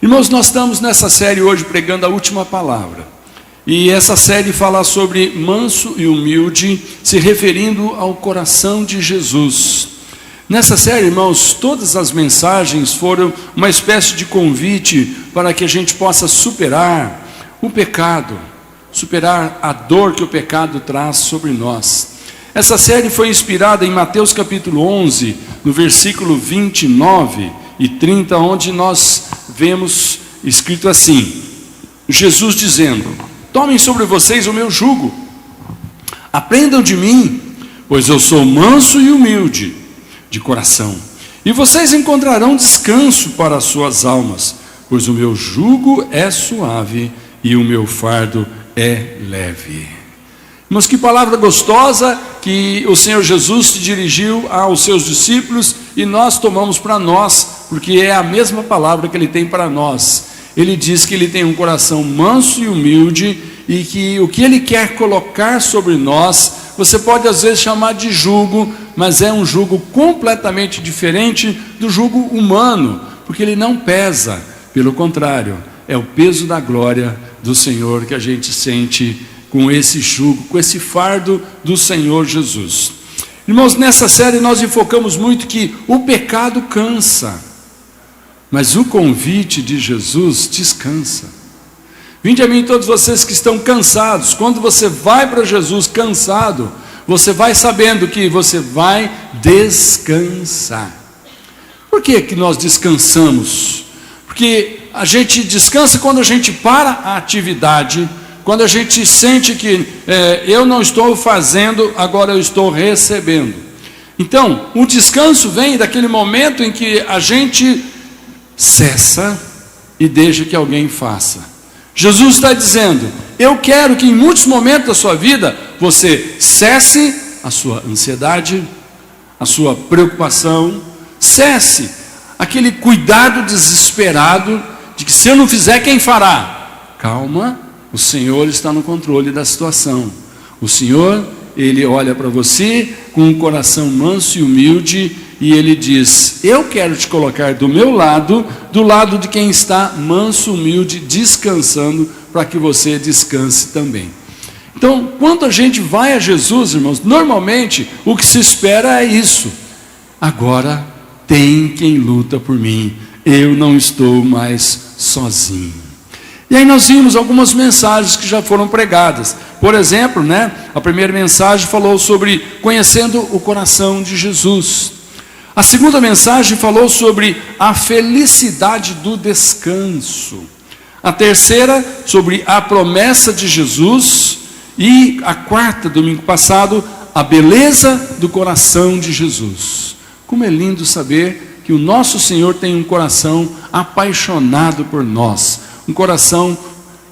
Irmãos, nós estamos nessa série hoje pregando a última palavra. E essa série fala sobre manso e humilde, se referindo ao coração de Jesus. Nessa série, irmãos, todas as mensagens foram uma espécie de convite para que a gente possa superar o pecado, superar a dor que o pecado traz sobre nós. Essa série foi inspirada em Mateus capítulo 11, no versículo 29 e 30, onde nós vemos escrito assim, Jesus dizendo: tomem sobre vocês o meu jugo, aprendam de mim, pois eu sou manso e humilde de coração, e vocês encontrarão descanso para as suas almas, pois o meu jugo é suave e o meu fardo é leve. Mas que palavra gostosa que o Senhor Jesus se dirigiu aos seus discípulos e nós tomamos para nós, porque é a mesma palavra que Ele tem para nós. Ele diz que Ele tem um coração manso e humilde e que o que Ele quer colocar sobre nós, você pode às vezes chamar de jugo, mas é um jugo completamente diferente do jugo humano, porque ele não pesa, pelo contrário, é o peso da glória do Senhor que a gente sente com esse jugo, com esse fardo do Senhor Jesus. Irmãos, nessa série nós enfocamos muito que o pecado cansa, mas o convite de Jesus descansa. Vinde a mim todos vocês que estão cansados. Quando você vai para Jesus cansado, você vai sabendo que você vai descansar. Por que nós descansamos? Porque a gente descansa quando a gente para a atividade, quando a gente sente que eu não estou fazendo, agora eu estou recebendo. Então, o descanso vem daquele momento em que a gente cessa e deixa que alguém faça. Jesus está dizendo, eu quero que em muitos momentos da sua vida, você cesse a sua ansiedade, a sua preocupação, cesse aquele cuidado desesperado, de que se eu não fizer, quem fará? Calma, o Senhor está no controle da situação. O Senhor, Ele olha para você com um coração manso e humilde, e Ele diz, eu quero te colocar do meu lado, do lado de quem está manso, humilde, descansando, para que você descanse também. Então, quando a gente vai a Jesus, irmãos, normalmente o que se espera é isso. Agora tem quem luta por mim, eu não estou mais sozinho. E aí nós vimos algumas mensagens que já foram pregadas. Por exemplo, a primeira mensagem falou sobre conhecendo o coração de Jesus. A segunda mensagem falou sobre a felicidade do descanso. A terceira, sobre a promessa de Jesus. E a quarta, domingo passado, a beleza do coração de Jesus. Como é lindo saber que o nosso Senhor tem um coração apaixonado por nós. Um coração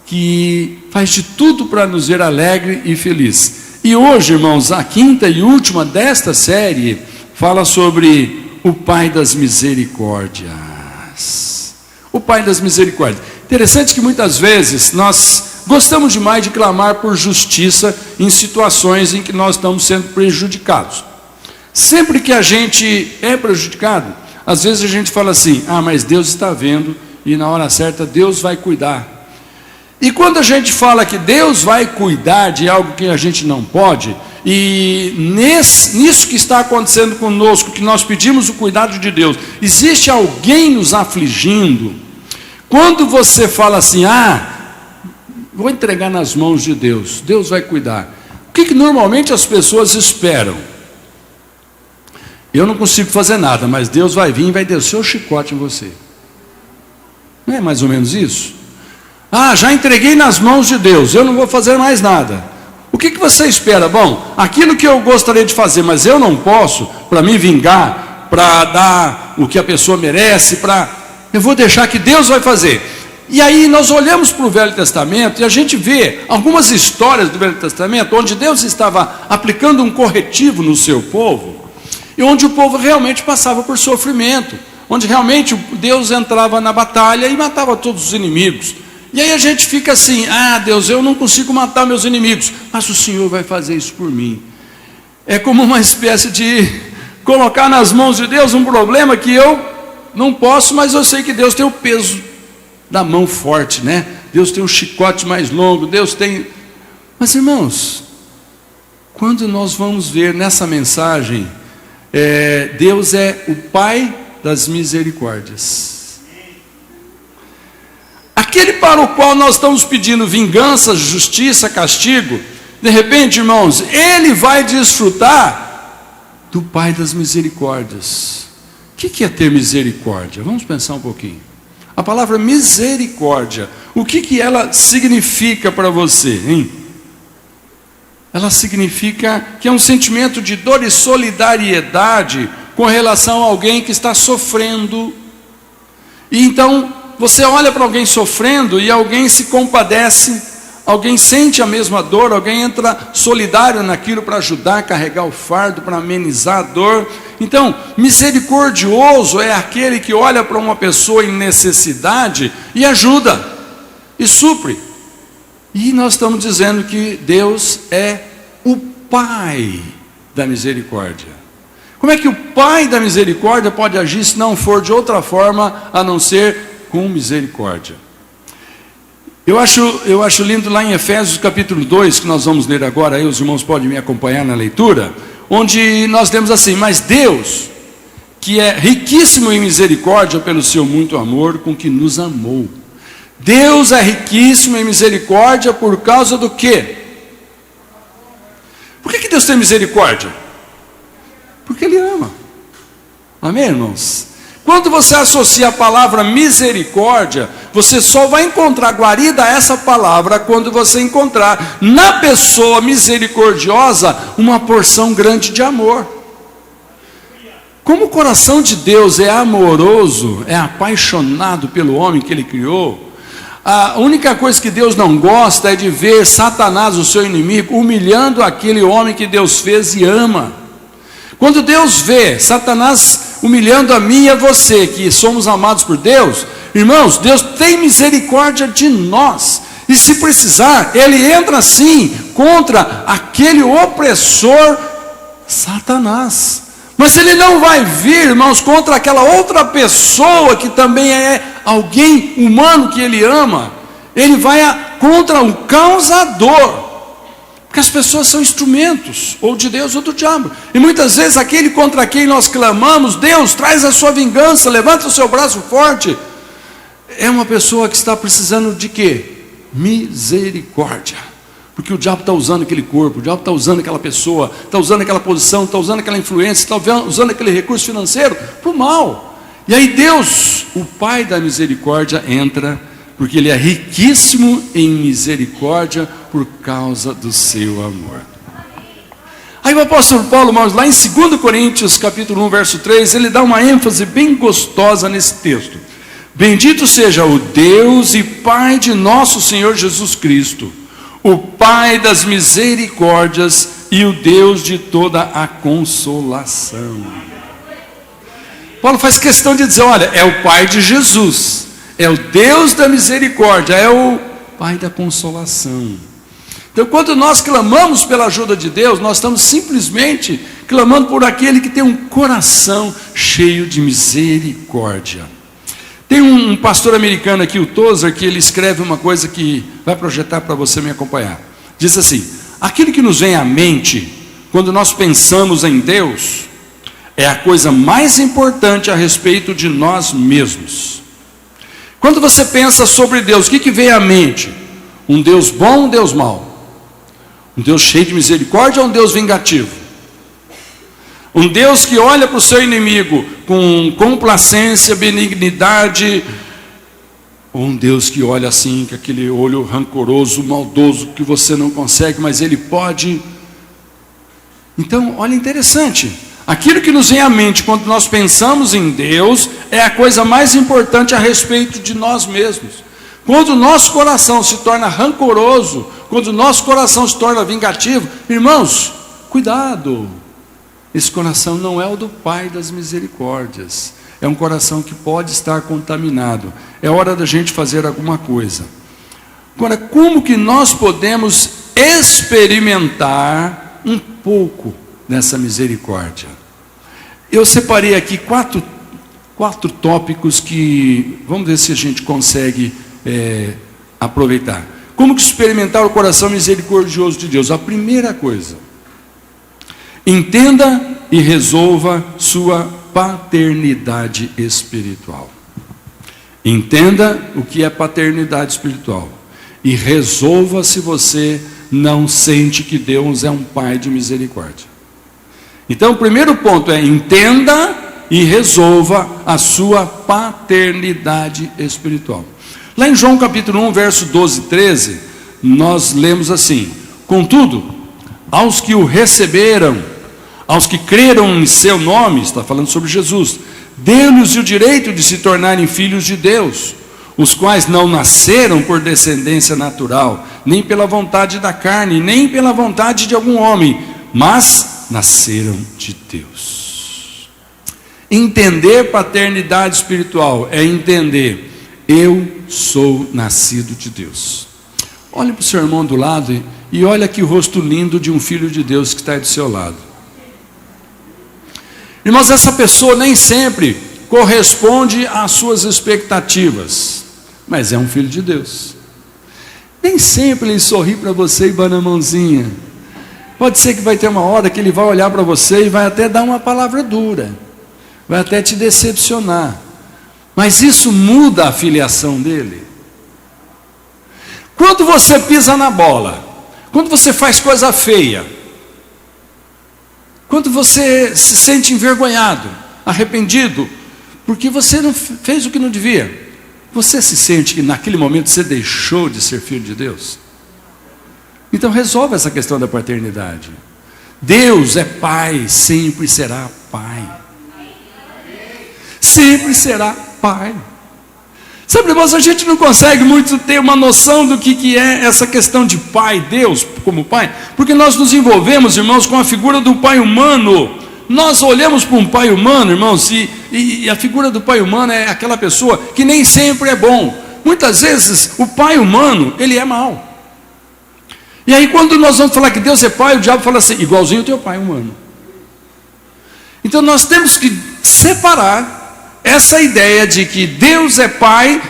que faz de tudo para nos ver alegre e feliz. E hoje, irmãos, a quinta e última desta série fala sobre o Pai das Misericórdias. O Pai das Misericórdias. Interessante que muitas vezes nós gostamos demais de clamar por justiça em situações em que nós estamos sendo prejudicados. Sempre que a gente é prejudicado, às vezes a gente fala assim, mas Deus está vendo e na hora certa Deus vai cuidar. E quando a gente fala que Deus vai cuidar de algo que a gente não pode, e nisso que está acontecendo conosco, que nós pedimos o cuidado de Deus, existe alguém nos afligindo. Quando você fala assim, vou entregar nas mãos de Deus, Deus vai cuidar. O que normalmente as pessoas esperam? Eu não consigo fazer nada, mas Deus vai vir e vai descer o chicote em você. Não é mais ou menos isso? Já entreguei nas mãos de Deus, eu não vou fazer mais nada. O que você espera? Bom, aquilo que eu gostaria de fazer, mas eu não posso, para me vingar, para dar o que a pessoa merece, eu vou deixar que Deus vai fazer. E aí nós olhamos para o Velho Testamento e a gente vê algumas histórias do Velho Testamento, onde Deus estava aplicando um corretivo no seu povo, e onde o povo realmente passava por sofrimento, onde realmente Deus entrava na batalha e matava todos os inimigos. E aí a gente fica assim, Deus, eu não consigo matar meus inimigos, mas o Senhor vai fazer isso por mim. É como uma espécie de colocar nas mãos de Deus um problema que eu não posso, mas eu sei que Deus tem o peso da mão forte, né? Deus tem um chicote mais longo, Deus tem... Mas, irmãos, quando nós vamos ver nessa mensagem, Deus é o Pai das misericórdias. Aquele para o qual nós estamos pedindo vingança, justiça, castigo, de repente, irmãos, Ele vai desfrutar do Pai das misericórdias. O que é ter misericórdia? Vamos pensar um pouquinho. A palavra misericórdia, o que ela significa para você, hein? Ela significa que é um sentimento de dor e solidariedade com relação a alguém que está sofrendo. E então, você olha para alguém sofrendo e alguém se compadece, alguém sente a mesma dor, alguém entra solidário naquilo para ajudar a carregar o fardo, para amenizar a dor. Então, misericordioso é aquele que olha para uma pessoa em necessidade e ajuda, e supre. E nós estamos dizendo que Deus é o Pai da misericórdia. Como é que o Pai da misericórdia pode agir se não for de outra forma a não ser com misericórdia? Eu acho lindo lá em Efésios capítulo 2, que nós vamos ler agora, aí os irmãos podem me acompanhar na leitura, onde nós temos assim: mas Deus, que é riquíssimo em misericórdia pelo seu muito amor com que nos amou. Deus é riquíssimo em misericórdia por causa do quê? Por que Deus tem misericórdia? Porque Ele ama. Amém, irmãos? Quando você associa a palavra misericórdia, você só vai encontrar guarida a essa palavra quando você encontrar na pessoa misericordiosa uma porção grande de amor. Como o coração de Deus é amoroso, é apaixonado pelo homem que Ele criou, a única coisa que Deus não gosta é de ver Satanás, o seu inimigo, humilhando aquele homem que Deus fez e ama. Quando Deus vê Satanás humilhando a mim e a você, que somos amados por Deus, irmãos, Deus tem misericórdia de nós. E se precisar, Ele entra sim contra aquele opressor Satanás. Mas Ele não vai vir, irmãos, contra aquela outra pessoa que também é alguém humano que Ele ama. Ele vai contra o causador. Porque as pessoas são instrumentos, ou de Deus ou do diabo. E muitas vezes aquele contra quem nós clamamos, Deus, traz a sua vingança, levanta o seu braço forte, é uma pessoa que está precisando de quê? Misericórdia. Porque o diabo está usando aquele corpo, o diabo está usando aquela pessoa, está usando aquela posição, está usando aquela influência, está usando aquele recurso financeiro para o mal. E aí Deus, o Pai da misericórdia, entra, porque Ele é riquíssimo em misericórdia por causa do seu amor. Aí o apóstolo Paulo, irmãos, lá em 2 Coríntios capítulo 1, verso 3, ele dá uma ênfase bem gostosa nesse texto. Bendito seja o Deus e Pai de nosso Senhor Jesus Cristo, o Pai das misericórdias e o Deus de toda a consolação. Paulo faz questão de dizer, olha, é o Pai de Jesus, é o Deus da misericórdia, é o Pai da consolação. Então, quando nós clamamos pela ajuda de Deus, nós estamos simplesmente clamando por aquele que tem um coração cheio de misericórdia. Tem um pastor americano aqui, o Tozer, que ele escreve uma coisa que vai projetar para você me acompanhar. Diz assim: aquilo que nos vem à mente quando nós pensamos em Deus é a coisa mais importante a respeito de nós mesmos. Quando você pensa sobre Deus, o que vem à mente? Um Deus bom, um Deus mau? Um Deus cheio de misericórdia ou um Deus vingativo? Um Deus que olha para o seu inimigo com complacência, benignidade, ou um Deus que olha assim, com aquele olho rancoroso, maldoso, que você não consegue, mas Ele pode. Então, olha, interessante, aquilo que nos vem à mente quando nós pensamos em Deus, é a coisa mais importante a respeito de nós mesmos. Quando o nosso coração se torna rancoroso, quando o nosso coração se torna vingativo, irmãos, cuidado. Esse coração não é o do Pai das misericórdias. É um coração que pode estar contaminado. É hora da gente fazer alguma coisa. Agora, como que nós podemos experimentar um pouco dessa misericórdia? Eu separei aqui 4 4 tópicos que vamos ver se a gente consegue aproveitar. Como que experimentar o coração misericordioso de Deus? A primeira coisa, entenda e resolva sua paternidade espiritual. Entenda o que é paternidade espiritual e resolva se você não sente que Deus é um pai de misericórdia. Então o primeiro ponto é: entenda e resolva a sua paternidade espiritual. Lá em João capítulo 1, verso 12 e 13, nós lemos assim: contudo, aos que o receberam, aos que creram em seu nome, está falando sobre Jesus, deu-lhes o direito de se tornarem filhos de Deus, os quais não nasceram por descendência natural, nem pela vontade da carne, nem pela vontade de algum homem, mas nasceram de Deus. Entender paternidade espiritual é entender: eu sou nascido de Deus. Olhe para o seu irmão do lado e olha que rosto lindo de um filho de Deus que está aí do seu lado. Irmãos, essa pessoa nem sempre corresponde às suas expectativas, mas é um filho de Deus. Nem sempre ele sorri para você e bana a mãozinha. Pode ser que vai ter uma hora que ele vai olhar para você e vai até dar uma palavra dura, vai até te decepcionar, mas isso muda a filiação dele. Quando você pisa na bola, quando você faz coisa feia, quando você se sente envergonhado, arrependido, porque você não fez o que não devia, você se sente que naquele momento você deixou de ser filho de Deus? Então resolve essa questão da paternidade. Deus é pai, sempre será pai. Sempre será pai. Sabe, irmãos, a gente não consegue muito ter uma noção do que é essa questão de pai, Deus como pai, porque nós nos envolvemos, irmãos, com a figura do pai humano. Nós olhamos para um pai humano, irmãos, e a figura do pai humano é aquela pessoa que nem sempre é bom. Muitas vezes o pai humano, ele é mau. E aí quando nós vamos falar que Deus é pai, o diabo fala assim: igualzinho o teu pai humano. Então nós temos que separar essa ideia de que Deus é pai,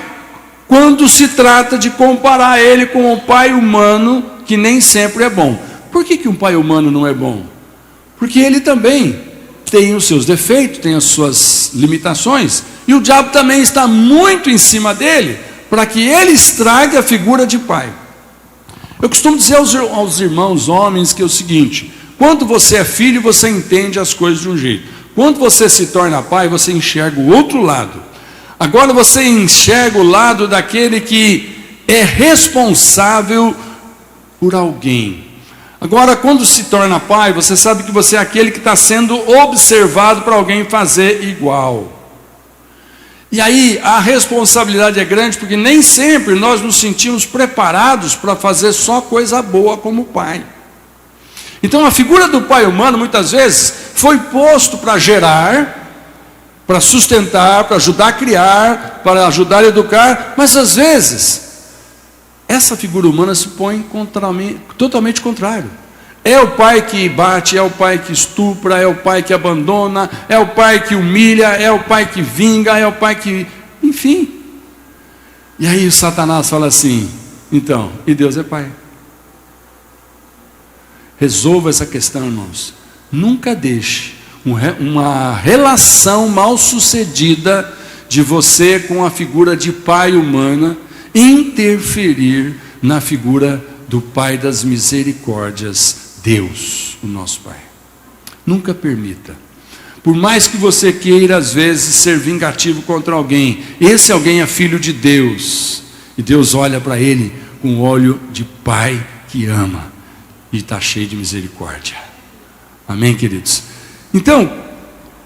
quando se trata de comparar ele com o pai humano, que nem sempre é bom. Por que um pai humano não é bom? Porque ele também tem os seus defeitos, tem as suas limitações, e o diabo também está muito em cima dele, para que ele estrague a figura de pai. Eu costumo dizer aos irmãos homens que é o seguinte: quando você é filho, você entende as coisas de um jeito. Quando você se torna pai, você enxerga o outro lado. Agora você enxerga o lado daquele que é responsável por alguém. Agora, quando se torna pai, você sabe que você é aquele que está sendo observado para alguém fazer igual. E aí a responsabilidade é grande, porque nem sempre nós nos sentimos preparados para fazer só coisa boa como pai. Então a figura do pai humano muitas vezes foi posto para gerar, para sustentar, para ajudar a criar, para ajudar a educar, mas às vezes essa figura humana se põe totalmente contrário. É o pai que bate, é o pai que estupra, é o pai que abandona, é o pai que humilha, é o pai que vinga, é o pai que... enfim. E aí o Satanás fala assim: então, e Deus é pai? Resolva essa questão, irmãos. Nunca deixe uma relação mal sucedida de você com a figura de pai humana interferir na figura do pai das misericórdias, Deus, o nosso pai. Nunca permita. Por mais que você queira às vezes ser vingativo contra alguém, esse alguém é filho de Deus, e Deus olha para ele com o olho de pai que ama e está cheio de misericórdia. Amém, queridos? Então,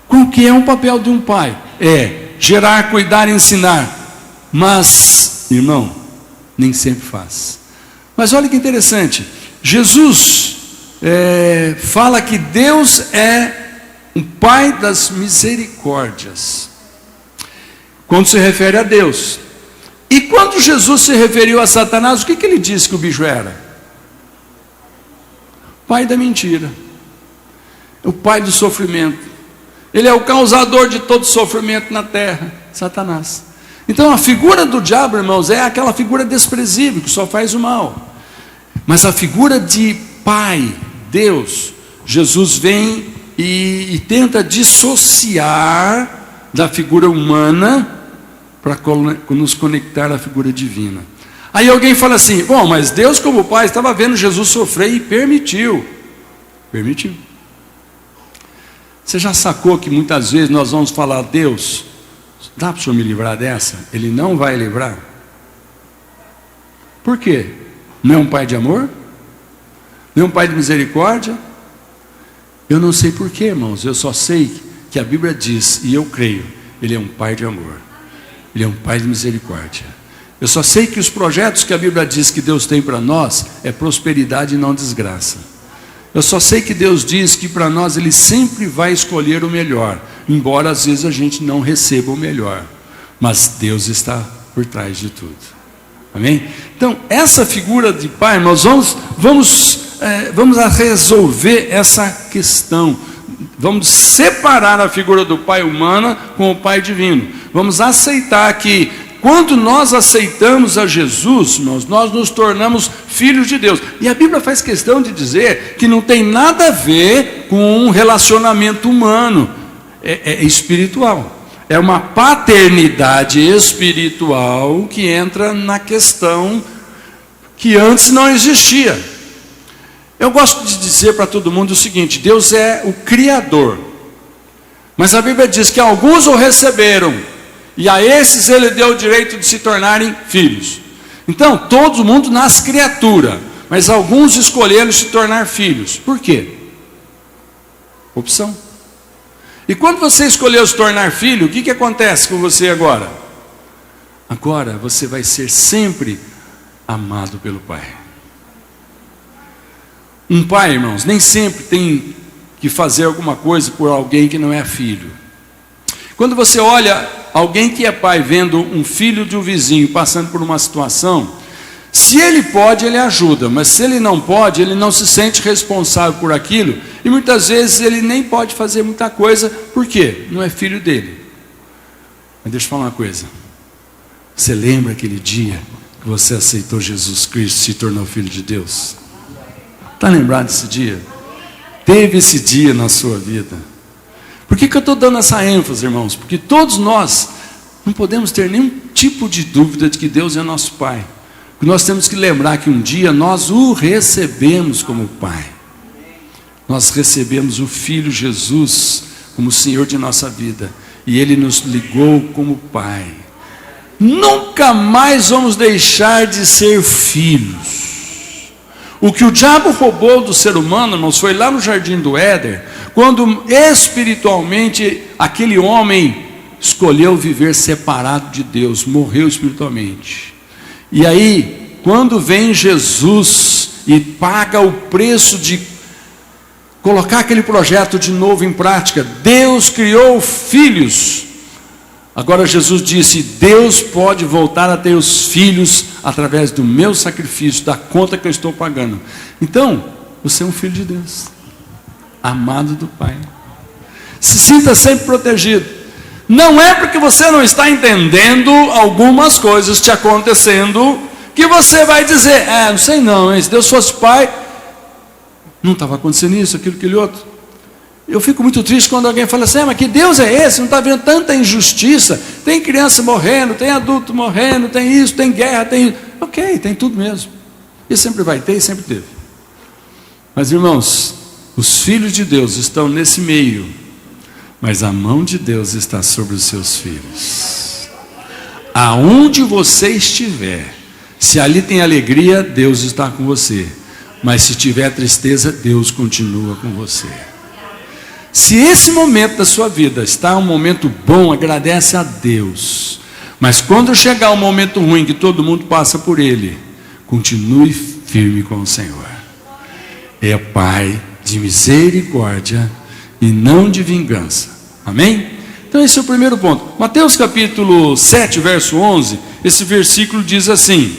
qual que é o papel de um pai? É gerar, cuidar, ensinar. Mas, irmão, nem sempre faz. Mas olha que interessante. Jesus fala que Deus é um pai das misericórdias, quando se refere a Deus. E quando Jesus se referiu a Satanás, o que ele disse que o bicho era? Pai da mentira, o pai do sofrimento. Ele é o causador de todo sofrimento na terra, Satanás. Então a figura do diabo, irmãos, é aquela figura desprezível, que só faz o mal. Mas a figura de Pai, Deus, Jesus vem e tenta dissociar da figura humana para nos conectar à figura divina. Aí alguém fala assim: bom, mas Deus como Pai estava vendo Jesus sofrer e permitiu. Permitiu. Você já sacou que muitas vezes nós vamos falar: Deus, dá para o Senhor me livrar dessa? Ele não vai livrar. Por quê? Não é um Pai de amor? Não é um Pai de misericórdia? Eu não sei porquê, irmãos. Eu só sei que a Bíblia diz, e eu creio, Ele é um Pai de amor. Ele é um Pai de misericórdia. Eu só sei que os projetos que a Bíblia diz que Deus tem para nós é prosperidade e não desgraça. Eu só sei que Deus diz que para nós Ele sempre vai escolher o melhor, embora às vezes a gente não receba o melhor. Mas Deus está por trás de tudo. Amém? Então, essa figura de Pai, nós vamos resolver essa questão. Vamos separar a figura do Pai humana com o Pai divino. Vamos aceitar que quando nós aceitamos a Jesus, nós nos tornamos filhos de Deus. E a Bíblia faz questão de dizer que não tem nada a ver com um relacionamento humano, é espiritual. É uma paternidade espiritual que entra na questão que antes não existia. Eu gosto de dizer para todo mundo o seguinte: Deus é o Criador, mas a Bíblia diz que alguns o receberam, e a esses Ele deu o direito de se tornarem filhos. Então, todo mundo nasce criatura, mas alguns escolheram se tornar filhos. Por quê? Opção. E quando você escolheu se tornar filho, o que acontece com você agora? Agora você vai ser sempre amado pelo Pai. Um pai, irmãos, nem sempre tem que fazer alguma coisa por alguém que não é filho. Quando você olha alguém que é pai vendo um filho de um vizinho passando por uma situação, se ele pode, ele ajuda, mas se ele não pode, ele não se sente responsável por aquilo, e muitas vezes ele nem pode fazer muita coisa. Por quê? Não é filho dele. Mas deixa eu falar uma coisa: você lembra aquele dia que você aceitou Jesus Cristo e se tornou filho de Deus? Está lembrado desse dia? Teve esse dia na sua vida. Por que eu estou dando essa ênfase, irmãos? Porque todos nós não podemos ter nenhum tipo de dúvida de que Deus é nosso Pai. Nós temos que lembrar que um dia nós o recebemos como Pai. Nós recebemos o Filho Jesus como Senhor de nossa vida, e Ele nos ligou como Pai. Nunca mais vamos deixar de ser filhos. O que o diabo roubou do ser humano, irmãos, foi lá no jardim do Éden, quando espiritualmente aquele homem escolheu viver separado de Deus, morreu espiritualmente. E aí, quando vem Jesus e paga o preço de colocar aquele projeto de novo em prática, Deus criou filhos. Agora Jesus disse: Deus pode voltar a ter os filhos através do meu sacrifício, da conta que eu estou pagando. Então, você é um filho de Deus, amado do Pai. Se sinta sempre protegido. Não é porque você não está entendendo algumas coisas te acontecendo que você vai dizer: não sei não, hein? Se Deus fosse Pai, não estava acontecendo isso, aquilo, aquele outro. Eu fico muito triste quando alguém fala assim: mas que Deus é esse? Não está vendo tanta injustiça? Tem criança morrendo, tem adulto morrendo, tem isso, tem guerra, tem... Ok, tem tudo mesmo. E sempre vai ter e sempre teve. Mas, irmãos, os filhos de Deus estão nesse meio, mas a mão de Deus está sobre os seus filhos. Aonde você estiver, se ali tem alegria, Deus está com você. Mas se tiver tristeza, Deus continua com você. Se esse momento da sua vida está um momento bom, agradece a Deus. Mas quando chegar um momento ruim, que todo mundo passa por ele, continue firme com o Senhor. É Pai de misericórdia e não de vingança. Amém? Então esse é o primeiro ponto. Mateus capítulo 7, verso 11, esse versículo diz assim: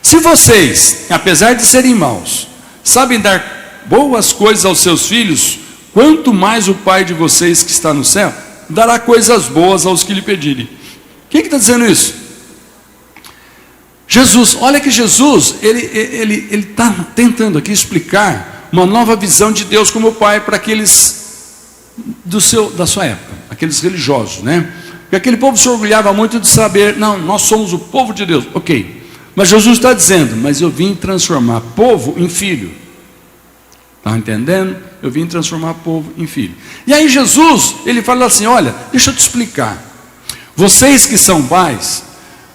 se vocês, apesar de serem maus, sabem dar boas coisas aos seus filhos, quanto mais o Pai de vocês que está no céu dará coisas boas aos que lhe pedirem. Quem que está dizendo isso? Jesus. Olha que Jesus, ele está tentando aqui explicar uma nova visão de Deus como Pai para aqueles da sua época, aqueles religiosos, né? Porque aquele povo se orgulhava muito de saber, não, nós somos o povo de Deus, ok, mas Jesus está dizendo, mas eu vim transformar povo em filho, está entendendo? Eu vim transformar povo em filho. E aí Jesus, ele fala assim, olha, deixa eu te explicar, vocês que são pais,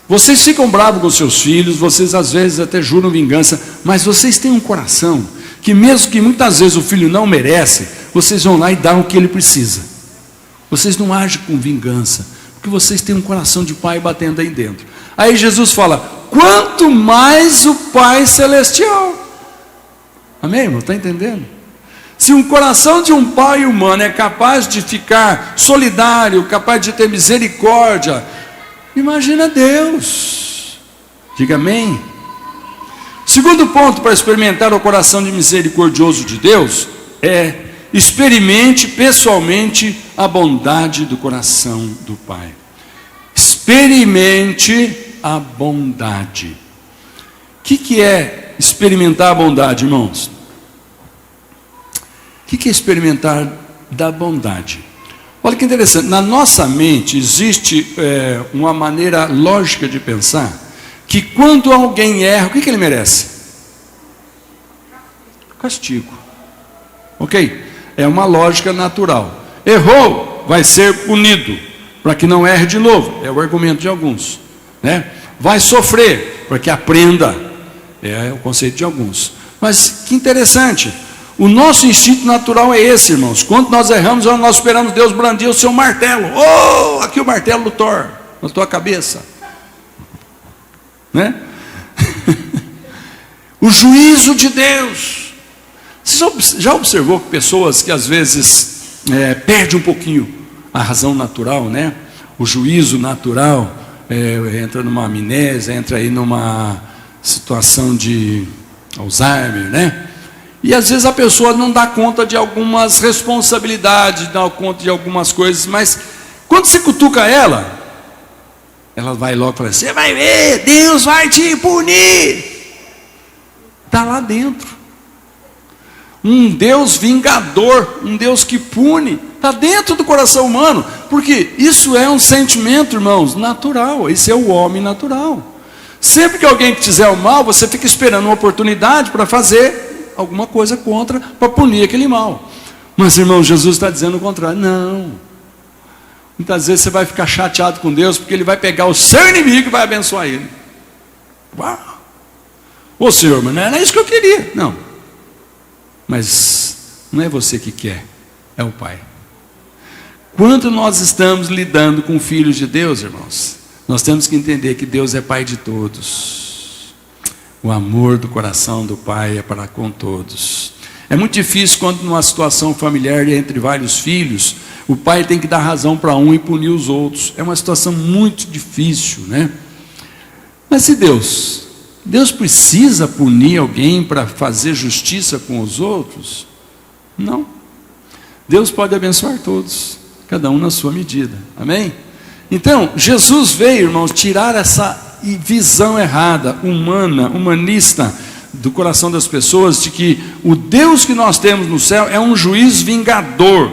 vocês ficam bravos com seus filhos, vocês às vezes até juram vingança, mas vocês têm um coração, que mesmo que muitas vezes o filho não merece, vocês vão lá e dão o que ele precisa. Vocês não agem com vingança, porque vocês têm um coração de pai batendo aí dentro. Aí Jesus fala, quanto mais o Pai Celestial. Amém, irmão? Está entendendo? Se um coração de um pai humano é capaz de ficar solidário, capaz de ter misericórdia, imagina Deus. Diga amém. Segundo ponto para experimentar o coração de misericordioso de Deus é experimente pessoalmente a bondade do coração do Pai. Experimente a bondade. O que é experimentar a bondade, irmãos? O que é experimentar da bondade? Olha que interessante, na nossa mente existe uma maneira lógica de pensar que quando alguém erra, o que ele merece? Castigo. Ok? É uma lógica natural. Errou, vai ser punido, para que não erre de novo. É o argumento de alguns, né? Vai sofrer, para que aprenda. É o conceito de alguns. Mas que interessante. O nosso instinto natural é esse, irmãos. Quando nós erramos, nós esperamos Deus brandir o seu martelo. Oh, aqui o martelo do Thor, na tua cabeça. Né? O juízo de Deus. Você já observou que pessoas que às vezes perdem um pouquinho a razão natural, né? O juízo natural, entra numa amnésia, entra aí numa situação de Alzheimer, né? E às vezes a pessoa não dá conta de algumas responsabilidades, dá conta de algumas coisas, mas quando você cutuca ela vai logo falar, você vai ver, Deus vai te punir. Está lá dentro. Um Deus vingador, um Deus que pune, está dentro do coração humano, porque isso é um sentimento, irmãos, natural, esse é o homem natural. Sempre que alguém te fizer o mal, você fica esperando uma oportunidade para fazer alguma coisa contra, para punir aquele mal. Mas, irmão, Jesus está dizendo o contrário. Não. Muitas vezes você vai ficar chateado com Deus, porque Ele vai pegar o seu inimigo e vai abençoar ele. Uau! Ô Senhor, mas não era isso que eu queria. Não. Mas não é você que quer, é o Pai. Quando nós estamos lidando com filhos de Deus, irmãos, nós temos que entender que Deus é Pai de todos. O amor do coração do Pai é para com todos. É muito difícil quando numa situação familiar entre vários filhos, o pai tem que dar razão para um e punir os outros. É uma situação muito difícil, né? Mas se Deus precisa punir alguém para fazer justiça com os outros? Não. Deus pode abençoar todos, cada um na sua medida. Amém? Então, Jesus veio, irmãos, tirar essa visão errada, humanista, do coração das pessoas, de que o Deus que nós temos no céu é um juiz vingador.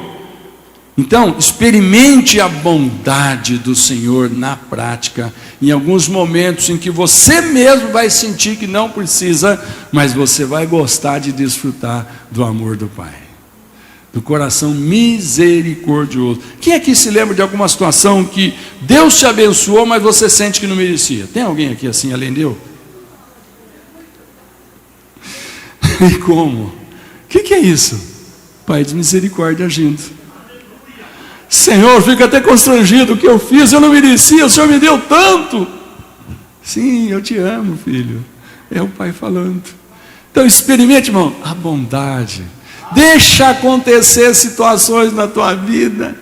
Então, experimente a bondade do Senhor na prática, em alguns momentos em que você mesmo vai sentir que não precisa, mas você vai gostar de desfrutar do amor do Pai, do coração misericordioso. Quem aqui se lembra de alguma situação que Deus te abençoou, mas você sente que não merecia? Tem alguém aqui assim, além de eu? E como? O que é isso? Pai de misericórdia agindo. Senhor, fica até constrangido, o que eu fiz, eu não merecia, o Senhor me deu tanto. Sim, eu te amo, filho. É o Pai falando. Então experimente, irmão, a bondade. Deixa acontecer situações na tua vida.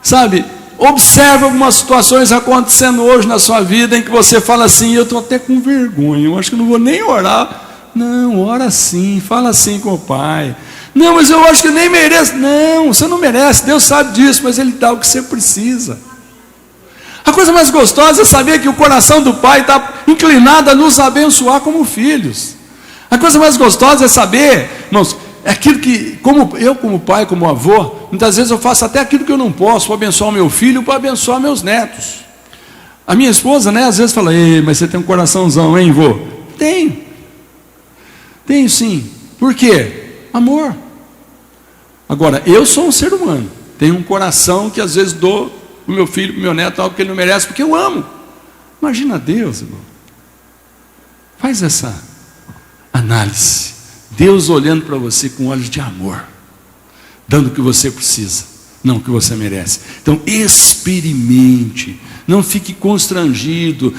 Sabe, observe algumas situações acontecendo hoje na sua vida, em que você fala assim, eu estou até com vergonha, eu acho que não vou nem orar. Não, ora sim, fala assim com o Pai. Não, mas eu acho que nem mereço. Não, você não merece, Deus sabe disso, mas Ele dá o que você precisa. A coisa mais gostosa é saber que o coração do Pai está inclinado a nos abençoar como filhos. A coisa mais gostosa é saber, irmãos, é aquilo que, como pai, como avô, muitas vezes eu faço até aquilo que eu não posso, para abençoar o meu filho, para abençoar meus netos. A minha esposa, né, às vezes fala: ei, mas você tem um coraçãozão, hein, vô? Tenho sim. Por quê? Amor. Agora, eu sou um ser humano, tenho um coração que às vezes dou para o meu filho, para o meu neto, algo que ele não merece, porque eu amo. Imagina Deus, irmão. Faz essa análise. Deus olhando para você com olhos de amor, dando o que você precisa, não o que você merece. Então experimente, não fique constrangido.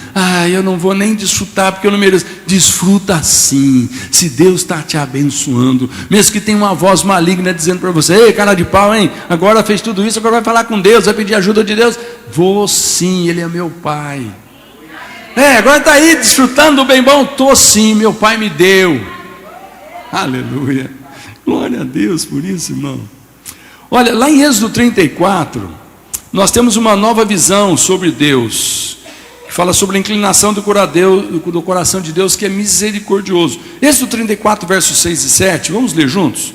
Eu não vou nem desfrutar porque eu não mereço. Desfruta sim, se Deus está te abençoando, mesmo que tenha uma voz maligna dizendo para você: ei, cara de pau, hein? Agora fez tudo isso, agora vai falar com Deus, vai pedir ajuda de Deus. Vou sim, Ele é meu Pai. Agora está aí desfrutando do bem bom. Estou sim, meu Pai me deu. Aleluia, glória a Deus por isso, irmão. Olha, lá em Êxodo 34, nós temos uma nova visão sobre Deus, que fala sobre a inclinação do coração de Deus, que é misericordioso. Êxodo 34, versos 6 e 7, vamos ler juntos?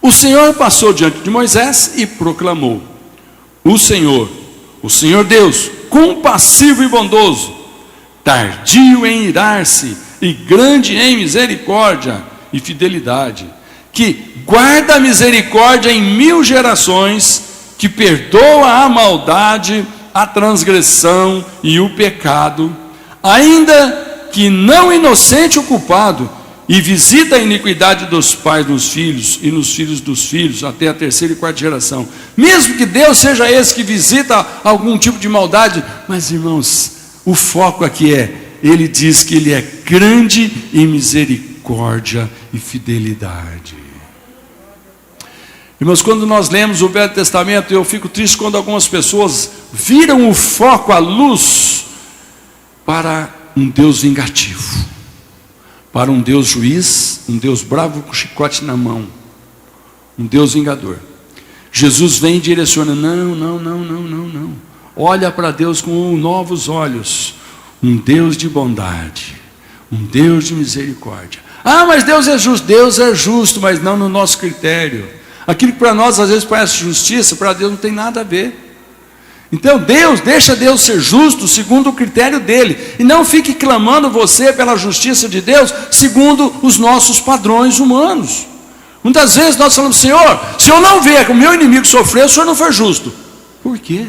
O Senhor passou diante de Moisés e proclamou: o Senhor Deus, compassivo e bondoso, tardio em irar-se e grande em misericórdia e fidelidade, que guarda a misericórdia em 1000 gerações, que perdoa a maldade, a transgressão e o pecado, ainda que não inocente o culpado, e visita a iniquidade dos pais nos filhos e nos filhos dos filhos, até a 3ª e 4ª geração. Mesmo que Deus seja esse que visita algum tipo de maldade, mas irmãos, o foco aqui Ele diz que Ele é grande em misericórdia e fidelidade. Irmãos, quando nós lemos o Velho Testamento, eu fico triste quando algumas pessoas viram o foco, a luz, para um Deus vingativo, para um Deus juiz, um Deus bravo com chicote na mão, um Deus vingador. Jesus vem e direciona: não. Olha para Deus com novos olhos, um Deus de bondade, um Deus de misericórdia. Mas Deus é justo, mas não no nosso critério. Aquilo que para nós às vezes parece justiça, para Deus não tem nada a ver. Então deixa Deus ser justo segundo o critério dele, e não fique clamando você pela justiça de Deus segundo os nossos padrões humanos. Muitas vezes nós falamos: Senhor, se eu não ver o meu inimigo sofrer, o Senhor não foi justo. Por quê?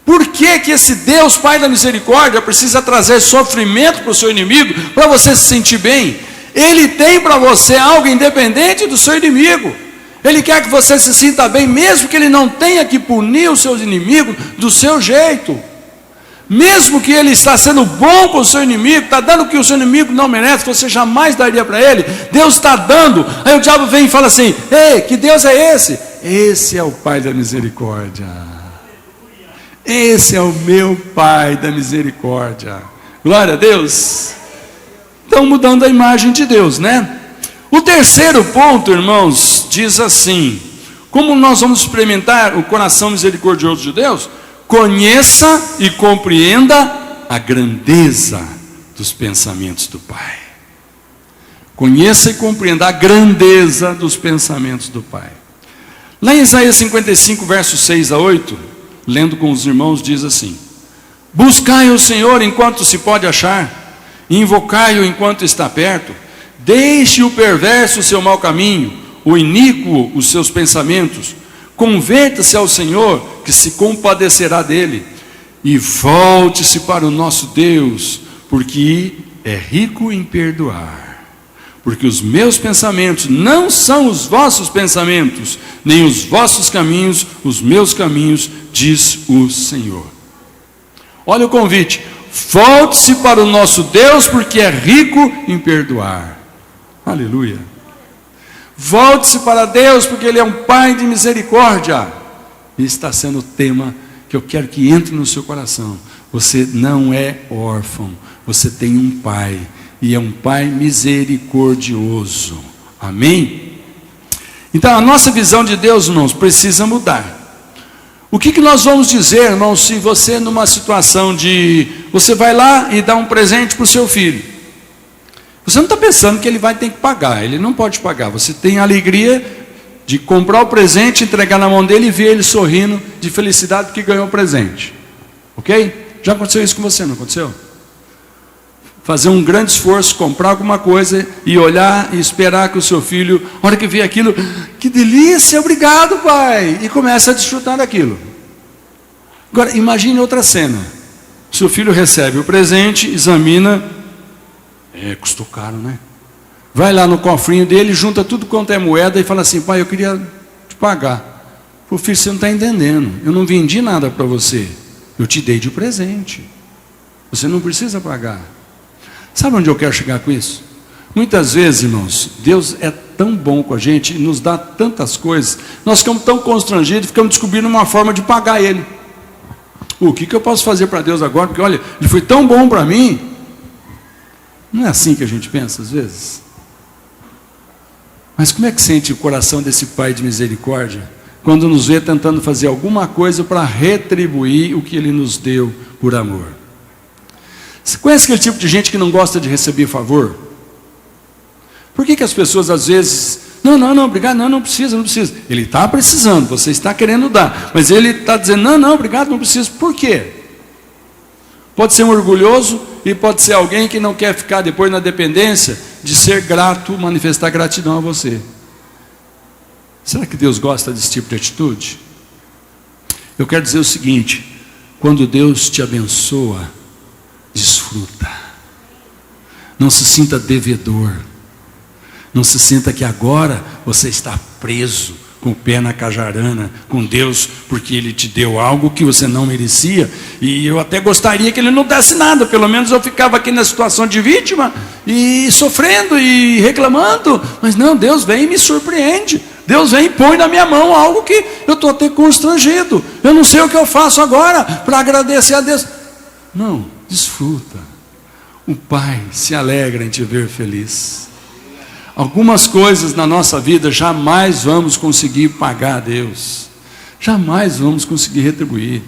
Por que esse Deus Pai da misericórdia precisa trazer sofrimento para o seu inimigo, para você se sentir bem? Ele tem para você algo independente do seu inimigo. Ele quer que você se sinta bem, mesmo que Ele não tenha que punir os seus inimigos do seu jeito. Mesmo que Ele está sendo bom com o seu inimigo, está dando o que o seu inimigo não merece, você jamais daria para ele, Deus está dando. Aí o diabo vem e fala assim: ei, que Deus é esse? Esse é o Pai da misericórdia. Esse é o meu Pai da misericórdia. Glória a Deus. Estão mudando a imagem de Deus, né? O terceiro ponto, irmãos, diz assim: como nós vamos experimentar o coração misericordioso de Deus? Conheça e compreenda a grandeza dos pensamentos do Pai. Conheça e compreenda a grandeza dos pensamentos do Pai. Lá em Isaías 55, versos 6 a 8, lendo com os irmãos, diz assim: buscai o Senhor enquanto se pode achar, invocai-o enquanto está perto. Deixe o perverso o seu mau caminho, o iníquo os seus pensamentos. Converta-se ao Senhor, que se compadecerá dele, e volte-se para o nosso Deus, porque é rico em perdoar. Porque os meus pensamentos não são os vossos pensamentos, nem os vossos caminhos os meus caminhos, diz o Senhor. Olha o convite: volte-se para o nosso Deus, porque é rico em perdoar. Aleluia. Volte-se para Deus, porque Ele é um Pai de misericórdia. E está sendo o tema que eu quero que entre no seu coração. Você não é órfão, você tem um Pai, e é um Pai misericordioso. Amém? Então a nossa visão de Deus, irmãos, precisa mudar. O que nós vamos dizer, irmãos, se você numa situação de... Você vai lá e dá um presente para o seu filho. Você não está pensando que ele vai ter que pagar, ele não pode pagar. Você tem a alegria de comprar o presente, entregar na mão dele e ver ele sorrindo de felicidade porque ganhou o presente. Ok? Já aconteceu isso com você, não aconteceu? Fazer um grande esforço, comprar alguma coisa e olhar e esperar que o seu filho, a hora que vê aquilo, que delícia, obrigado pai, e começa a desfrutar daquilo. Agora imagine outra cena. Seu filho recebe o presente, examina, custou caro, né? Vai lá no cofrinho dele, junta tudo quanto é moeda e fala assim, pai, eu queria te pagar. O filho, você não está entendendo, eu não vendi nada para você, eu te dei de presente, você não precisa pagar. Sabe onde eu quero chegar com isso? Muitas vezes, irmãos, Deus é tão bom com a gente e nos dá tantas coisas, nós ficamos tão constrangidos, ficamos descobrindo uma forma de pagar Ele. O que eu posso fazer para Deus agora? Porque olha, Ele foi tão bom para mim. Não é assim que a gente pensa às vezes? Mas como é que sente o coração desse Pai de misericórdia quando nos vê tentando fazer alguma coisa para retribuir o que Ele nos deu por amor? Você conhece aquele tipo de gente que não gosta de receber favor? Por que as pessoas às vezes, não, obrigado, não precisa. Ele está precisando, você está querendo dar, mas ele está dizendo, não, obrigado, não preciso. Por quê? Pode ser um orgulhoso e pode ser alguém que não quer ficar depois na dependência de ser grato, manifestar gratidão a você. Será que Deus gosta desse tipo de atitude? Eu quero dizer o seguinte, quando Deus te abençoa, desfruta. Não se sinta devedor. Não se sinta que agora você está preso com o pé na cajarana com Deus, porque Ele te deu algo que você não merecia, e eu até gostaria que Ele não desse nada, pelo menos eu ficava aqui na situação de vítima, e sofrendo e reclamando, mas não, Deus vem e me surpreende, Deus vem e põe na minha mão algo que eu estou até constrangido, eu não sei o que eu faço agora para agradecer a Deus. Não, desfruta, o Pai se alegra em te ver feliz. Algumas coisas na nossa vida jamais vamos conseguir pagar a Deus, jamais vamos conseguir retribuir.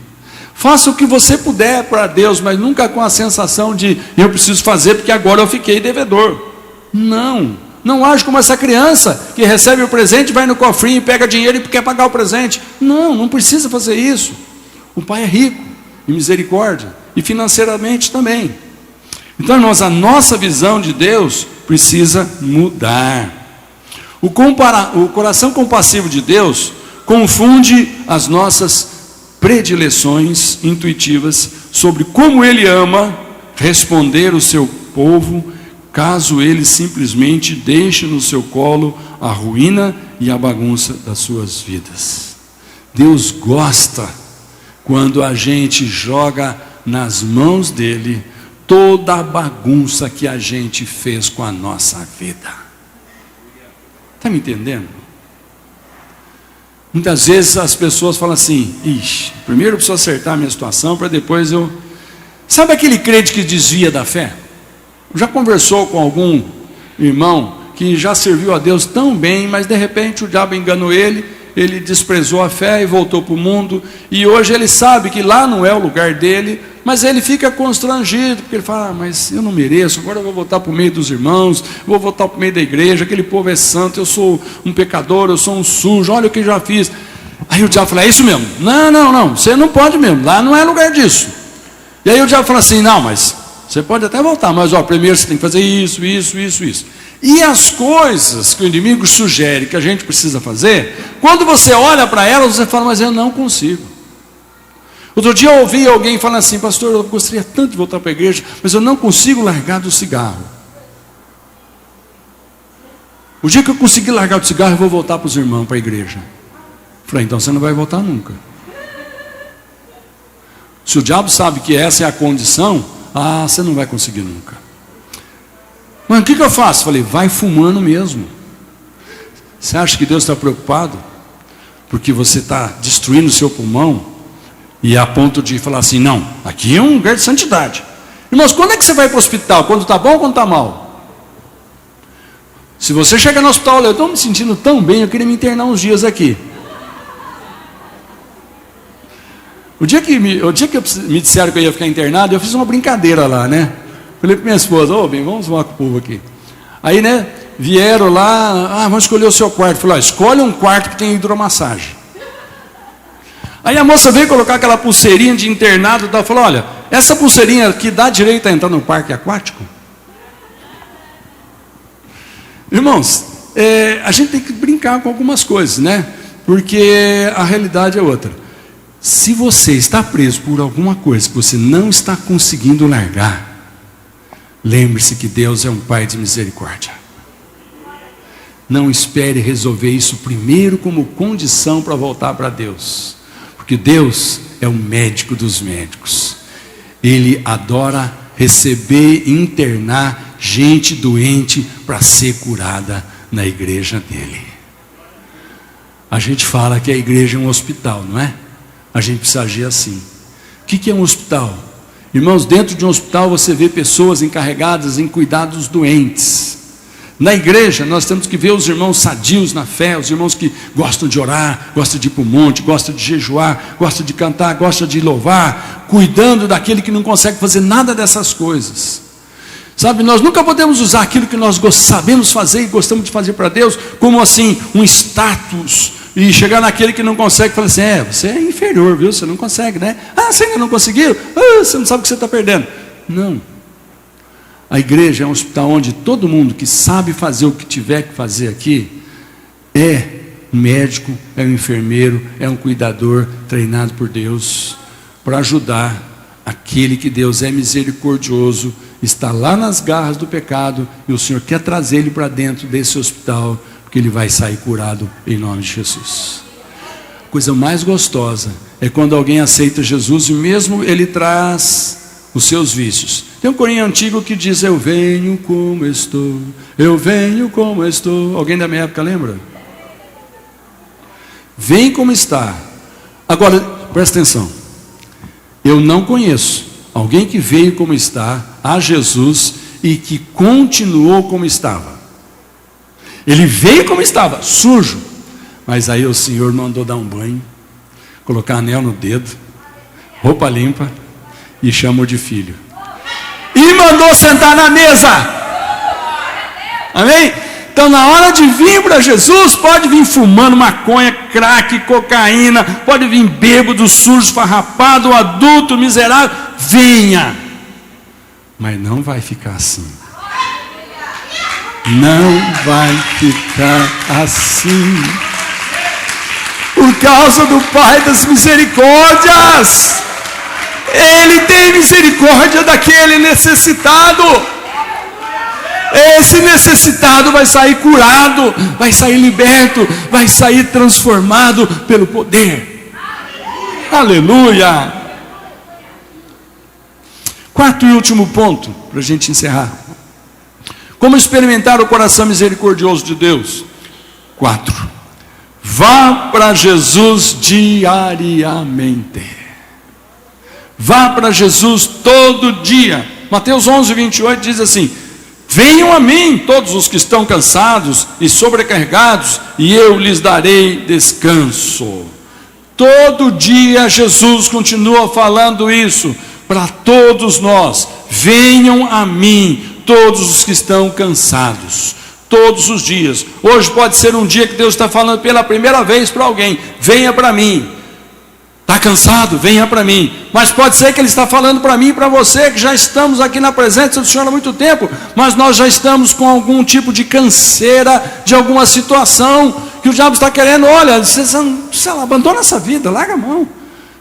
Faça o que você puder para Deus, mas nunca com a sensação de eu preciso fazer porque agora eu fiquei devedor. Não age como essa criança que recebe o presente, vai no cofrinho e pega dinheiro e quer pagar o presente. Não precisa fazer isso. O Pai é rico em misericórdia e financeiramente também. Então, irmãos, a nossa visão de Deus precisa mudar. O coração compassivo de Deus confunde as nossas predileções intuitivas sobre como Ele ama responder o seu povo, caso Ele simplesmente deixe no seu colo a ruína e a bagunça das suas vidas. Deus gosta quando a gente joga nas mãos dEle toda a bagunça que a gente fez com a nossa vida. Está me entendendo? Muitas vezes as pessoas falam assim, primeiro eu preciso acertar a minha situação para depois eu... Sabe aquele crente que desvia da fé? Já conversou com algum irmão que já serviu a Deus tão bem, mas de repente o diabo enganou ele desprezou a fé e voltou para o mundo, e hoje ele sabe que lá não é o lugar dele, mas ele fica constrangido, porque ele fala, mas eu não mereço, agora eu vou voltar para o meio dos irmãos, vou voltar para o meio da igreja, aquele povo é santo, eu sou um pecador, eu sou um sujo, olha o que eu já fiz. Aí o diabo fala, é isso mesmo? Não, você não pode mesmo, lá não é lugar disso. E aí o diabo fala assim, não, mas você pode até voltar, mas primeiro você tem que fazer isso. E as coisas que o inimigo sugere que a gente precisa fazer, quando você olha para elas, você fala, mas eu não consigo. Outro dia eu ouvi alguém falando assim, pastor, eu gostaria tanto de voltar para a igreja, mas eu não consigo largar do cigarro. O dia que eu conseguir largar do cigarro, eu vou voltar para os irmãos, para a igreja. Eu falei, então você não vai voltar nunca. Se o diabo sabe que essa é a condição, você não vai conseguir nunca. Mas o que eu faço? Falei, vai fumando mesmo. Você acha que Deus está preocupado? Porque você está destruindo o seu pulmão, e a ponto de falar assim, não, aqui é um lugar de santidade. Irmãos, quando é que você vai para o hospital? Quando está bom ou quando está mal? Se você chega no hospital, eu estou me sentindo tão bem, eu queria me internar uns dias aqui. O dia que me disseram que eu ia ficar internado, eu fiz uma brincadeira lá, né? Falei para minha esposa, bem, vamos zoar com o povo aqui. Aí, né, vieram lá, vamos escolher o seu quarto. Falei, escolhe um quarto que tem hidromassagem. Aí a moça veio colocar aquela pulseirinha de internado, e falou, olha, essa pulseirinha aqui dá direito a entrar no parque aquático? Irmãos, a gente tem que brincar com algumas coisas, né? Porque a realidade é outra. Se você está preso por alguma coisa que você não está conseguindo largar, lembre-se que Deus é um Pai de misericórdia. Não espere resolver isso primeiro como condição para voltar para Deus. Porque Deus é o médico dos médicos. Ele adora receber e internar gente doente para ser curada na igreja dele. A gente fala que a igreja é um hospital, não é? A gente precisa agir assim. O que é um hospital? Irmãos, dentro de um hospital você vê pessoas encarregadas em cuidar dos doentes. Na igreja nós temos que ver os irmãos sadios na fé, os irmãos que gostam de orar, gostam de ir para o monte, gostam de jejuar, gostam de cantar, gostam de louvar, cuidando daquele que não consegue fazer nada dessas coisas. Sabe, nós nunca podemos usar aquilo que nós sabemos fazer e gostamos de fazer para Deus, como assim, um status, e chegar naquele que não consegue e falar assim, você é inferior, viu? Você não consegue, né? Você ainda não conseguiu? Você não sabe o que você está perdendo. Não. A igreja é um hospital onde todo mundo que sabe fazer o que tiver que fazer aqui, é um médico, é um enfermeiro, é um cuidador treinado por Deus, para ajudar aquele que Deus é misericordioso, está lá nas garras do pecado, e o Senhor quer trazer ele para dentro desse hospital, porque ele vai sair curado em nome de Jesus. A coisa mais gostosa é quando alguém aceita Jesus e mesmo ele traz os seus vícios. Tem um corinho antigo que diz, eu venho como estou, eu venho como estou. Alguém da minha época lembra? Vem como está. Agora, presta atenção, eu não conheço alguém que veio como está a Jesus e que continuou como estava. Ele veio como estava, sujo, mas aí o Senhor mandou dar um banho, colocar anel no dedo, roupa limpa e chamou de filho. E mandou sentar na mesa. Amém? Então na hora de vir para Jesus, pode vir fumando maconha, crack, cocaína, pode vir bêbado, sujo, farrapado, adulto, miserável, venha. Mas não vai ficar assim. Não vai ficar assim. Por causa do Pai das misericórdias. Ele tem misericórdia daquele necessitado. Esse necessitado vai sair curado, vai sair liberto, vai sair transformado pelo poder. Aleluia. Quarto e último ponto, para a gente encerrar. Como experimentar o coração misericordioso de Deus? 4. Vá para Jesus diariamente. Vá para Jesus todo dia. Mateus 11:28 diz assim: venham a mim todos os que estão cansados e sobrecarregados, e eu lhes darei descanso. Todo dia Jesus continua falando isso para todos nós. Venham a mim todos os que estão cansados, todos os dias. Hoje pode ser um dia que Deus está falando pela primeira vez para alguém: venha para mim. Está cansado? Venha para mim. Mas pode ser que Ele está falando para mim e para você, que já estamos aqui na presença do Senhor há muito tempo, mas nós já estamos com algum tipo de canseira, de alguma situação, que o diabo está querendo, olha, você abandona essa vida, larga a mão.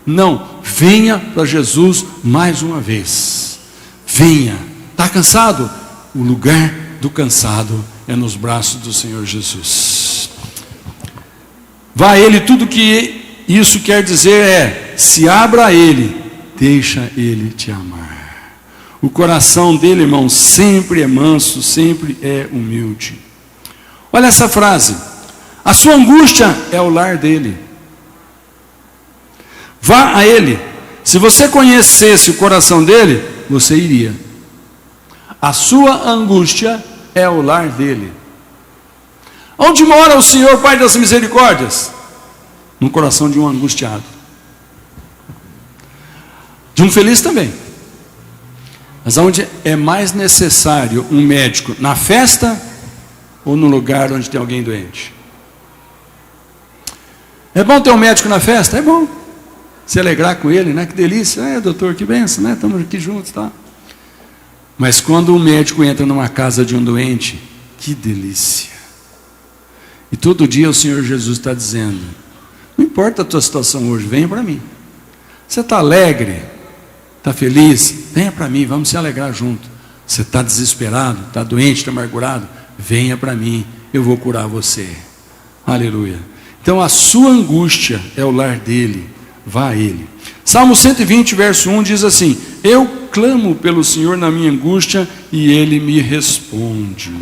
Não, venha para Jesus mais uma vez. Venha. Está cansado? O lugar do cansado é nos braços do Senhor Jesus. Vá a Ele. Tudo que isso quer dizer é: se abra a Ele, deixa Ele te amar. O coração dele, irmão, sempre é manso, sempre é humilde. Olha essa frase: a sua angústia é o lar dele. Vá a Ele. Se você conhecesse o coração dele, você iria. A sua angústia é o lar dele. Onde mora o Senhor, Pai das misericórdias? No coração de um angustiado. De um feliz também. Mas onde é mais necessário um médico? Na festa ou no lugar onde tem alguém doente? É bom ter um médico na festa? É bom. Se alegrar com ele, né? Que delícia. É, doutor, que benção, né? Estamos aqui juntos, tá? Mas quando um médico entra numa casa de um doente, que delícia. E todo dia o Senhor Jesus está dizendo: não importa a tua situação hoje, venha para mim. Você está alegre? Está feliz? Venha para mim, vamos se alegrar junto. Você está desesperado, está doente, está amargurado? Venha para mim, eu vou curar você. Aleluia. Então a sua angústia é o lar dele, vá a ele. Salmo 120, verso 1 diz assim: eu clamo pelo Senhor na minha angústia e ele me responde.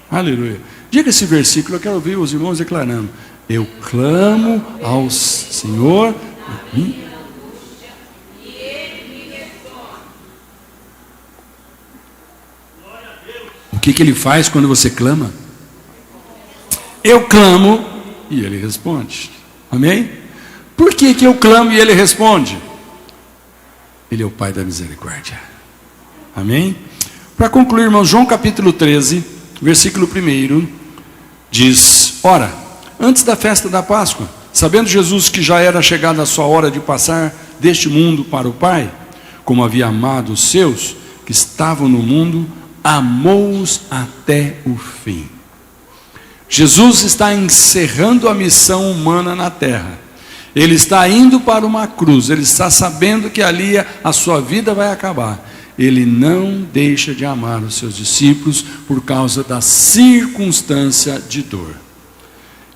Aleluia. Diga esse versículo, eu quero ouvir os irmãos declarando: eu clamo ao Senhor. O que ele faz quando você clama? Eu clamo e ele responde. Amém? Por que eu clamo e ele responde? Ele é o Pai da misericórdia. Amém? Para concluir, irmãos, João capítulo 13, versículo 1, diz: ora, antes da festa da Páscoa, sabendo Jesus que já era chegada a sua hora de passar deste mundo para o Pai, como havia amado os seus que estavam no mundo, amou-os até o fim. Jesus está encerrando a missão humana na terra. Ele está indo para uma cruz. Ele está sabendo que ali a sua vida vai acabar. Ele não deixa de amar os seus discípulos por causa da circunstância de dor.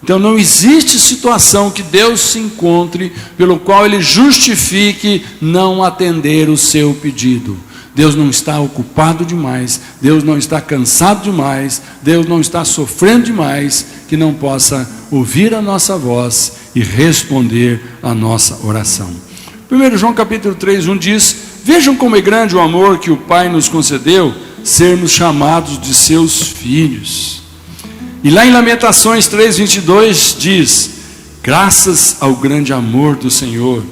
Então não existe situação que Deus se encontre pelo qual Ele justifique não atender o seu pedido. Deus não está ocupado demais, Deus não está cansado demais, Deus não está sofrendo demais, que não possa ouvir a nossa voz e responder a nossa oração. 1 João capítulo 3, 1 diz: vejam como é grande o amor que o Pai nos concedeu, sermos chamados de seus filhos. E lá em Lamentações 3, 22 diz: graças ao grande amor do Senhor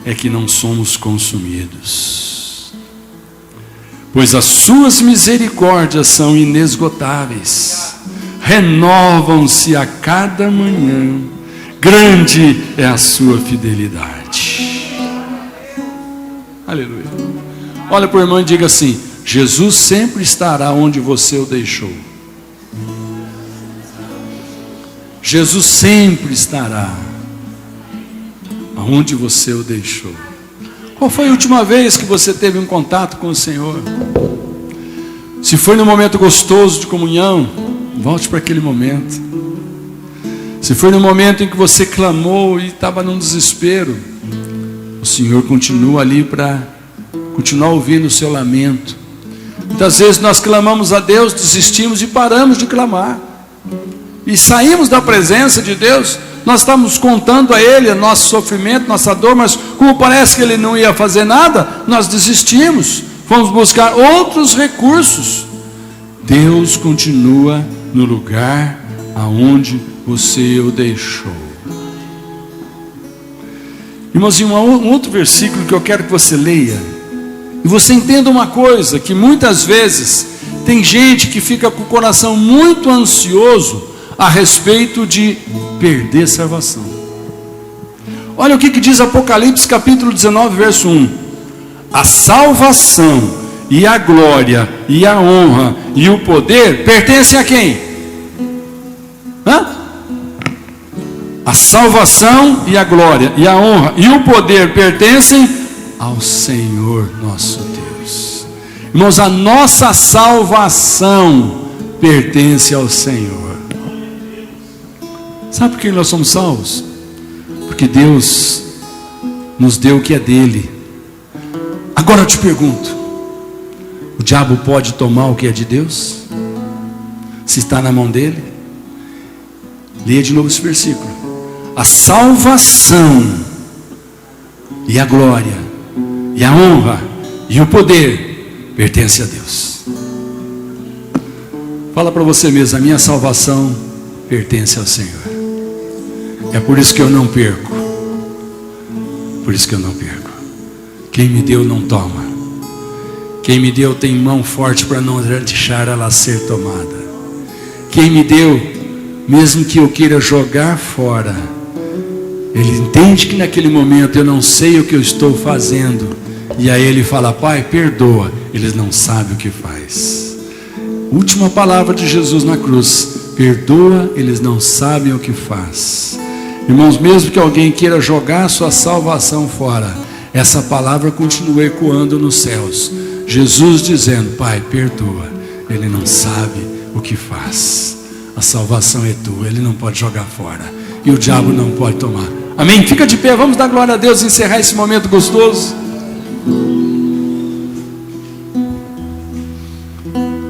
é que não somos consumidos. Pois as suas misericórdias são inesgotáveis, renovam-se a cada manhã, grande é a sua fidelidade. Aleluia. Olha para o irmão e diga assim: Jesus sempre estará onde você o deixou. Jesus sempre estará onde você o deixou. Qual foi a última vez que você teve um contato com o Senhor? Se foi num momento gostoso de comunhão, volte para aquele momento. Se foi no momento em que você clamou e estava num desespero, o Senhor continua ali para continuar ouvindo o seu lamento. Muitas vezes nós clamamos a Deus, desistimos e paramos de clamar. E saímos da presença de Deus. Nós estamos contando a Ele o nosso sofrimento, nossa dor, mas como parece que Ele não ia fazer nada, nós desistimos, fomos buscar outros recursos. Deus continua no lugar aonde você o deixou. Irmãozinho, um outro versículo que eu quero que você leia, e você entenda uma coisa, que muitas vezes tem gente que fica com o coração muito ansioso a respeito de perder salvação. Olha o que diz Apocalipse capítulo 19, verso 1. A salvação e a glória e a honra e o poder pertencem a quem? A salvação e a glória e a honra e o poder pertencem ao Senhor nosso Deus. Irmãos, a nossa salvação pertence ao Senhor. Sabe por que nós somos salvos? Porque Deus nos deu o que é dele. Agora eu te pergunto: o diabo pode tomar o que é de Deus? Se está na mão dele? Leia de novo esse versículo. A salvação e a glória e a honra e o poder pertence a Deus. Fala para você mesmo: a minha salvação pertence ao Senhor. É por isso que eu não perco. Por isso que eu não perco. Quem me deu não toma. Quem me deu tem mão forte para não deixar ela ser tomada. Quem me deu, mesmo que eu queira jogar fora, Ele entende que naquele momento eu não sei o que eu estou fazendo. E aí Ele fala: Pai, perdoa. Eles não sabem o que faz. Última palavra de Jesus na cruz: perdoa, eles não sabem o que faz. Irmãos, mesmo que alguém queira jogar sua salvação fora, essa palavra continua ecoando nos céus. Jesus dizendo: Pai, perdoa, ele não sabe o que faz. A salvação é tua, ele não pode jogar fora. E o diabo não pode tomar. Amém? Fica de pé, vamos dar glória a Deus e encerrar esse momento gostoso.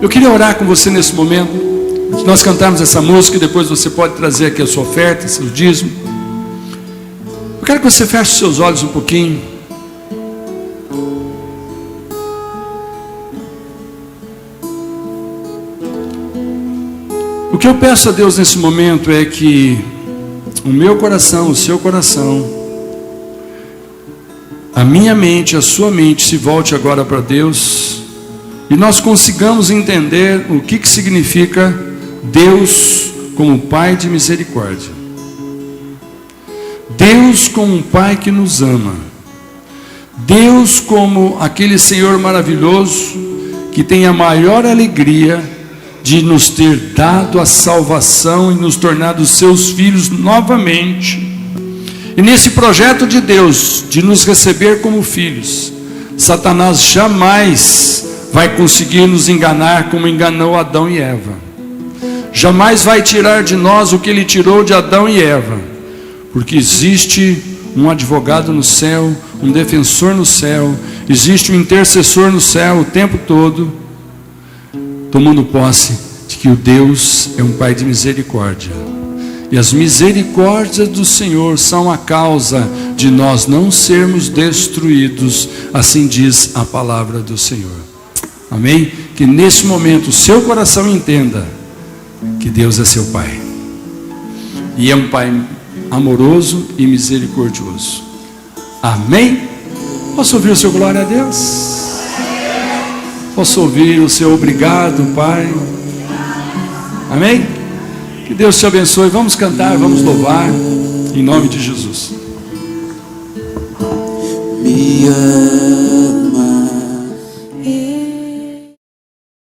Eu queria orar com você nesse momento. Nós cantamos essa música e depois você pode trazer aqui a sua oferta, seu dízimo. Eu quero que você feche os seus olhos um pouquinho. O que eu peço a Deus nesse momento é que o meu coração, o seu coração, a minha mente, a sua mente se volte agora para Deus e nós consigamos entender o que significa Deus como Pai de misericórdia. Deus como um Pai que nos ama. Deus como aquele Senhor maravilhoso que tem a maior alegria de nos ter dado a salvação e nos tornado seus filhos novamente. E nesse projeto de Deus, de nos receber como filhos, Satanás jamais vai conseguir nos enganar como enganou Adão e Eva. Jamais vai tirar de nós o que ele tirou de Adão e Eva, porque existe um advogado no céu, um defensor no céu, existe um intercessor no céu o tempo todo, tomando posse de que o Deus é um Pai de misericórdia. E as misericórdias do Senhor são a causa de nós não sermos destruídos, assim diz a palavra do Senhor. Amém? Que nesse momento o seu coração entenda que Deus é seu Pai. E é um Pai amoroso e misericordioso. Amém? Posso ouvir o seu glória a Deus? Posso ouvir o seu obrigado, Pai? Amém? Que Deus te abençoe. Vamos cantar, vamos louvar, em nome de Jesus. Me ama.